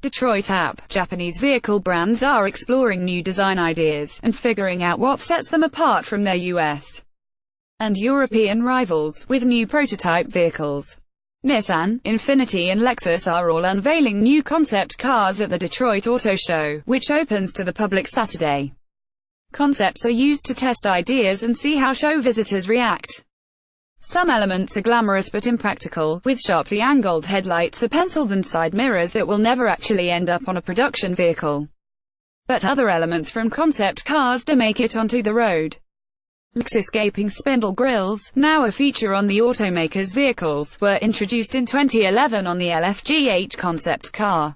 Detroit app. Japanese vehicle brands are exploring new design ideas, and figuring out what sets them apart from their US and European rivals, with new prototype vehicles. Nissan, Infiniti and Lexus are all unveiling new concept cars at the Detroit Auto Show, which opens to the public Saturday. Concepts are used to test ideas and see how show visitors react. Some elements are glamorous but impractical, with sharply angled headlights or penciled and side mirrors that will never actually end up on a production vehicle. But other elements from concept cars do make it onto the road. Lexus gaping spindle grills, now a feature on the automakers' vehicles, were introduced in 2011 on the LFGH concept car.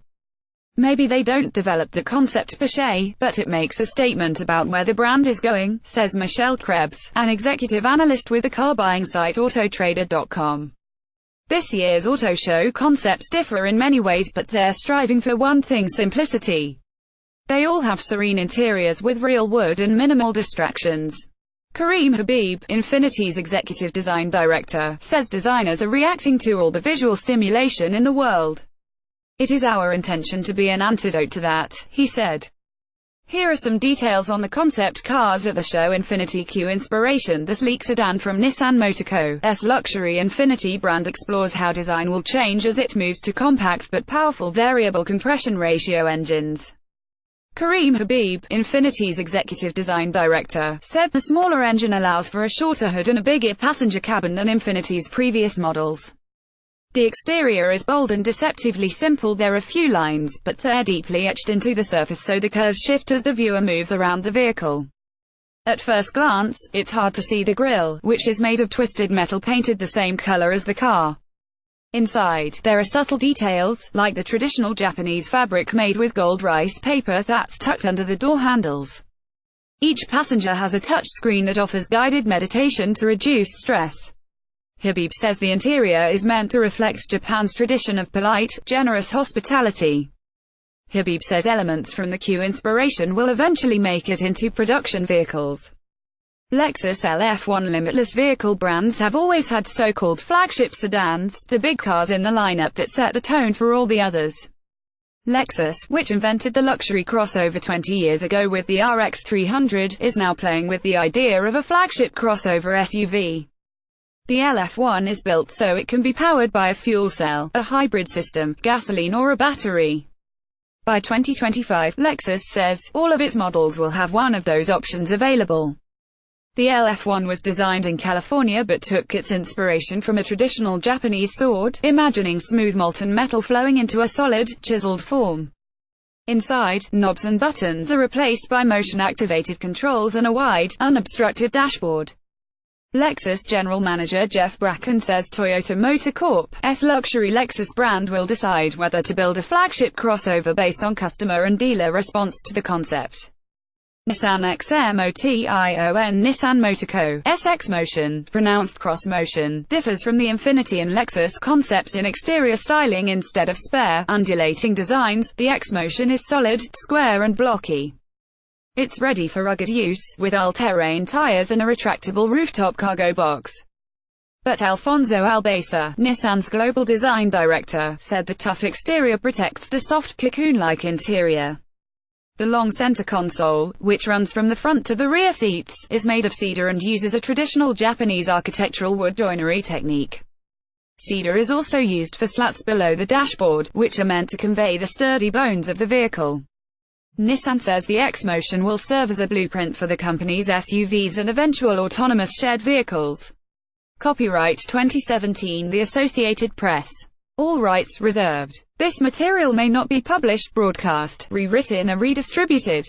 Maybe they don't develop the concept per se, but it makes a statement about where the brand is going, says Michelle Krebs, an executive analyst with the car buying site Autotrader.com. This year's auto show concepts differ in many ways, but they're striving for one thing: simplicity. They all have serene interiors with real wood and minimal distractions. Kareem Habib, Infiniti's executive design director, says designers are reacting to all the visual stimulation in the world. It is our intention to be an antidote to that, he said. Here are some details on the concept cars at the show. Infiniti Q Inspiration. The sleek sedan from Nissan Motor Co.'s luxury Infiniti brand explores how design will change as it moves to compact but powerful variable compression ratio engines. Kareem Habib, Infiniti's executive design director, said the smaller engine allows for a shorter hood and a bigger passenger cabin than Infiniti's previous models. The exterior is bold and deceptively simple. There are few lines, but they're deeply etched into the surface so the curves shift as the viewer moves around the vehicle. At first glance, it's hard to see the grille, which is made of twisted metal painted the same color as the car. Inside, there are subtle details, like the traditional Japanese fabric made with gold rice paper that's tucked under the door handles. Each passenger has a touch screen that offers guided meditation to reduce stress. Habib says the interior is meant to reflect Japan's tradition of polite, generous hospitality. Habib says elements from the Q Inspiration will eventually make it into production vehicles. Lexus LF1 Limitless vehicle brands have always had so-called flagship sedans, the big cars in the lineup that set the tone for all the others. Lexus, which invented the luxury crossover 20 years ago with the RX 300, is now playing with the idea of a flagship crossover SUV. The LF1 is built so it can be powered by a fuel cell, a hybrid system, gasoline or a battery. By 2025, Lexus says, all of its models will have one of those options available. The LF1 was designed in California but took its inspiration from a traditional Japanese sword, imagining smooth molten metal flowing into a solid, chiseled form. Inside, knobs and buttons are replaced by motion-activated controls and a wide, unobstructed dashboard. Lexus General Manager Jeff Bracken says Toyota Motor Corp's luxury Lexus brand will decide whether to build a flagship crossover based on customer and dealer response to the concept. Nissan X-Motion Nissan Motor Co.'s X-Motion, pronounced cross-motion, differs from the Infiniti and Lexus concepts in exterior styling. Instead of spare, undulating designs, the X-Motion is solid, square and blocky. It's ready for rugged use, with all-terrain tires and a retractable rooftop cargo box. But Alfonso Albacer, Nissan's global design director, said the tough exterior protects the soft, cocoon-like interior. The long center console, which runs from the front to the rear seats, is made of cedar and uses a traditional Japanese architectural wood joinery technique. Cedar is also used for slats below the dashboard, which are meant to convey the sturdy bones of the vehicle. Nissan says the X-Motion will serve as a blueprint for the company's SUVs and eventual autonomous shared vehicles. Copyright 2017 The Associated Press. All rights reserved. This material may not be published, broadcast, rewritten or redistributed.